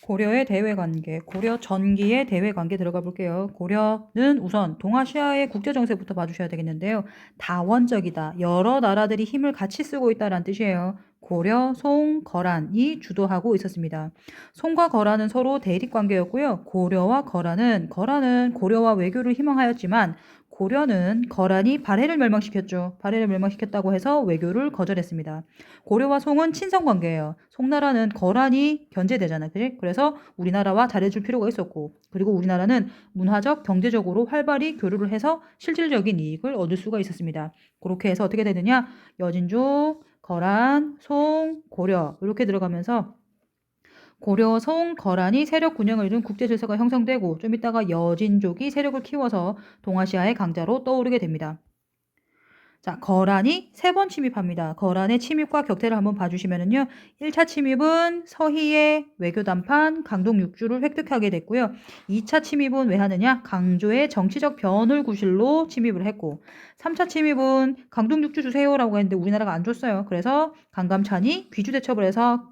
고려의 대외관계, 고려 전기의 대외관계 들어가 볼게요. 고려는 우선 동아시아의 국제정세부터 봐주셔야 되겠는데요. 다원적이다. 여러 나라들이 힘을 같이 쓰고 있다는 뜻이에요. 고려, 송, 거란이 주도하고 있었습니다. 송과 거란은 서로 대립관계였고요. 고려와 거란은 고려와 외교를 희망하였지만 고려는 거란이 발해를 멸망시켰죠. 발해를 멸망시켰다고 해서 외교를 거절했습니다. 고려와 송은 친선관계예요. 송나라는 거란이 견제되잖아요. 그지? 그래서 우리나라와 잘해줄 필요가 있었고, 그리고 우리나라는 문화적, 경제적으로 활발히 교류를 해서 실질적인 이익을 얻을 수가 있었습니다. 그렇게 해서 어떻게 되느냐? 여진족, 거란, 송, 고려 이렇게 들어가면서 고려, 송, 거란이 세력 균형을 이룬 국제 질서가 형성되고 좀 이따가 여진족이 세력을 키워서 동아시아의 강자로 떠오르게 됩니다. 자, 거란이 3번 침입합니다. 거란의 침입과 격퇴를 한번 봐주시면은요. 1차 침입은 서희의 외교 담판 강동 6주를 획득하게 됐고요. 2차 침입은 왜 하느냐? 강조의 정치적 변을 구실로 침입을 했고 3차 침입은 강동 6주 주세요라고 했는데 우리나라가 안 줬어요. 그래서 강감찬이 귀주 대첩을 해서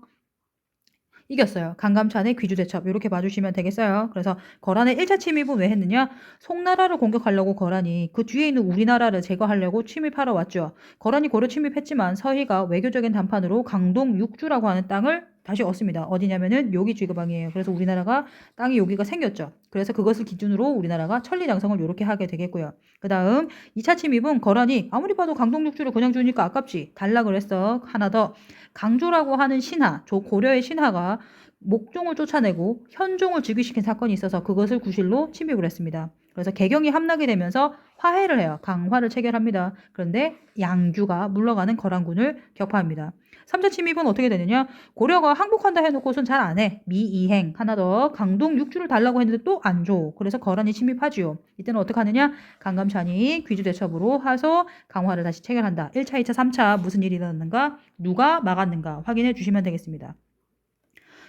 이겼어요. 강감찬의 귀주대첩 이렇게 봐주시면 되겠어요. 그래서 거란의 1차 침입은 왜 했느냐? 송나라를 공격하려고 거란이 그 뒤에 있는 우리나라를 제거하려고 침입하러 왔죠. 거란이 고려 침입했지만 서희가 외교적인 담판으로 강동 6주라고 하는 땅을 다시 얻습니다. 어디냐면은 여기 지구방이에요. 그래서 우리나라가 땅이 여기가 생겼죠. 그래서 그것을 기준으로 우리나라가 천리장성을 이렇게 하게 되겠고요. 그 다음 2차 침입은 거란이 아무리 봐도 강동 6주를 그냥 주니까 아깝지. 달라 그랬어. 하나 더. 강조라고 하는 신하, 고려의 신하가 목종을 쫓아내고 현종을 즉위시킨 사건이 있어서 그것을 구실로 침입을 했습니다. 그래서 개경이 함락이 되면서 화해를 해요. 강화를 체결합니다. 그런데 양주가 물러가는 거란군을 격파합니다. 3차 침입은 어떻게 되느냐? 고려가 항복한다 해놓고선 잘 안 해. 미이행. 하나 더. 강동 6주를 달라고 했는데 또 안 줘. 그래서 거란이 침입하지요. 이때는 어떻게 하느냐? 강감찬이 귀주대첩으로 해서 강화를 다시 체결한다. 1차, 2차, 3차 무슨 일이 일어났는가? 누가 막았는가? 확인해 주시면 되겠습니다.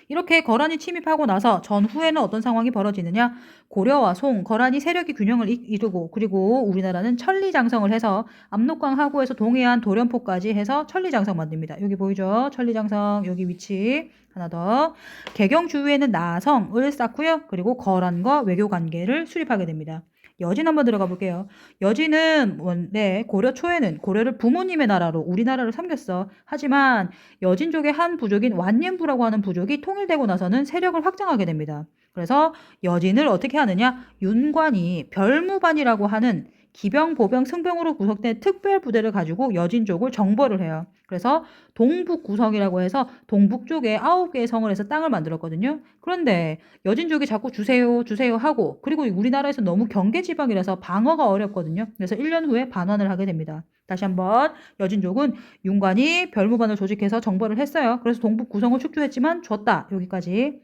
이렇게 거란이 침입하고 나서 전후에는 어떤 상황이 벌어지느냐? 고려와 송, 거란이 세력이 균형을 이루고 그리고 우리나라는 천리장성을 해서 압록강 하구에서 동해안 도련포까지 해서 천리장성 만듭니다. 여기 보이죠? 천리장성 여기 위치. 하나 더. 개경 주위에는 나성을 쌓고요. 그리고 거란과 외교 관계를 수립하게 됩니다. 여진 한번 들어가 볼게요. 여진은 원래 고려 초에는 고려를 부모님의 나라로 우리나라를 섬겼어. 하지만 여진족의 한 부족인 완颜부라고 하는 부족이 통일되고 나서는 세력을 확장하게 됩니다. 그래서 여진을 어떻게 하느냐? 윤관이 별무반이라고 하는 기병, 보병, 승병으로 구성된 특별 부대를 가지고 여진족을 정벌을 해요. 그래서 동북 구성이라고 해서 동북 쪽에 9개의 성을 해서 땅을 만들었거든요. 그런데 여진족이 자꾸 주세요, 주세요 하고 그리고 우리나라에서 너무 경계지방이라서 방어가 어렵거든요. 그래서 1년 후에 반환을 하게 됩니다. 다시 한번 여진족은 윤관이 별무반을 조직해서 정벌을 했어요. 그래서 동북 구성을 축조했지만 졌다. 여기까지.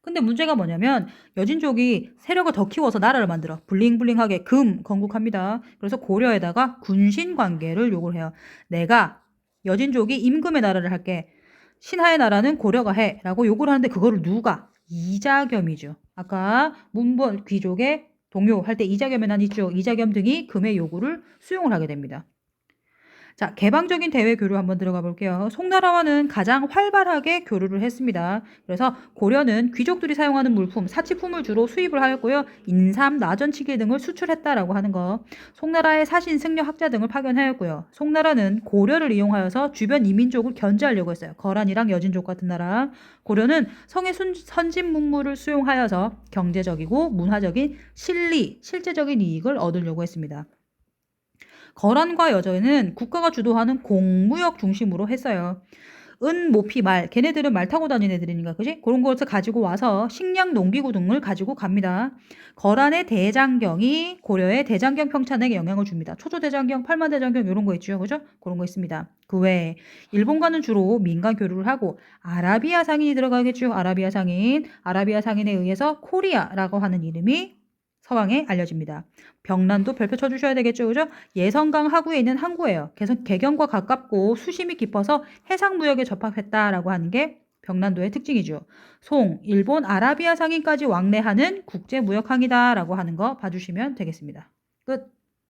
근데 문제가 뭐냐면 여진족이 세력을 더 키워서 나라를 만들어 블링블링하게 건국합니다. 그래서 고려에다가 군신 관계를 요구를 해요. 내가 여진족이 임금의 나라를 할게. 신하의 나라는 고려가 해. 라고 요구를 하는데 그거를 누가? 이자겸이죠. 아까 문벌 귀족의 동요할 때 이자겸의 난 있죠. 이자겸 등이 금의 요구를 수용을 하게 됩니다. 자, 개방적인 대외 교류 한번 들어가 볼게요. 송나라와는 가장 활발하게 교류를 했습니다. 그래서 고려는 귀족들이 사용하는 물품, 사치품을 주로 수입을 하였고요. 인삼, 나전치기 등을 수출했다라고 하는 거. 송나라의 사신, 승려, 학자 등을 파견하였고요. 송나라는 고려를 이용하여서 주변 이민족을 견제하려고 했어요. 거란이랑 여진족 같은 나라. 고려는 성의 선진 문물을 수용하여서 경제적이고 문화적인 실제적인 이익을 얻으려고 했습니다. 거란과 여전은 국가가 주도하는 공무역 중심으로 했어요. 은, 모피, 말. 걔네들은 말 타고 다니는 애들이니까, 그지? 그런 것을 가지고 와서 식량, 농기구 등을 가지고 갑니다. 거란의 대장경이 고려의 대장경 평찬에게 영향을 줍니다. 초조대장경, 팔만대장경 이런 거 있죠, 그죠? 그런 거 있습니다. 그 외에 일본과는 주로 민간 교류를 하고 아라비아 상인이 들어가겠죠. 아라비아 상인. 아라비아 상인에 의해서 코리아라고 하는 이름이 서방에 알려집니다. 병란도 별표 쳐주셔야 되겠죠. 그죠? 예성강 하구에 있는 항구예요. 계속 개경과 가깝고 수심이 깊어서 해상무역에 접합했다라고 하는 게 병란도의 특징이죠. 송, 일본 아라비아 상인까지 왕래하는 국제무역항이다라고 하는 거 봐주시면 되겠습니다. 끝.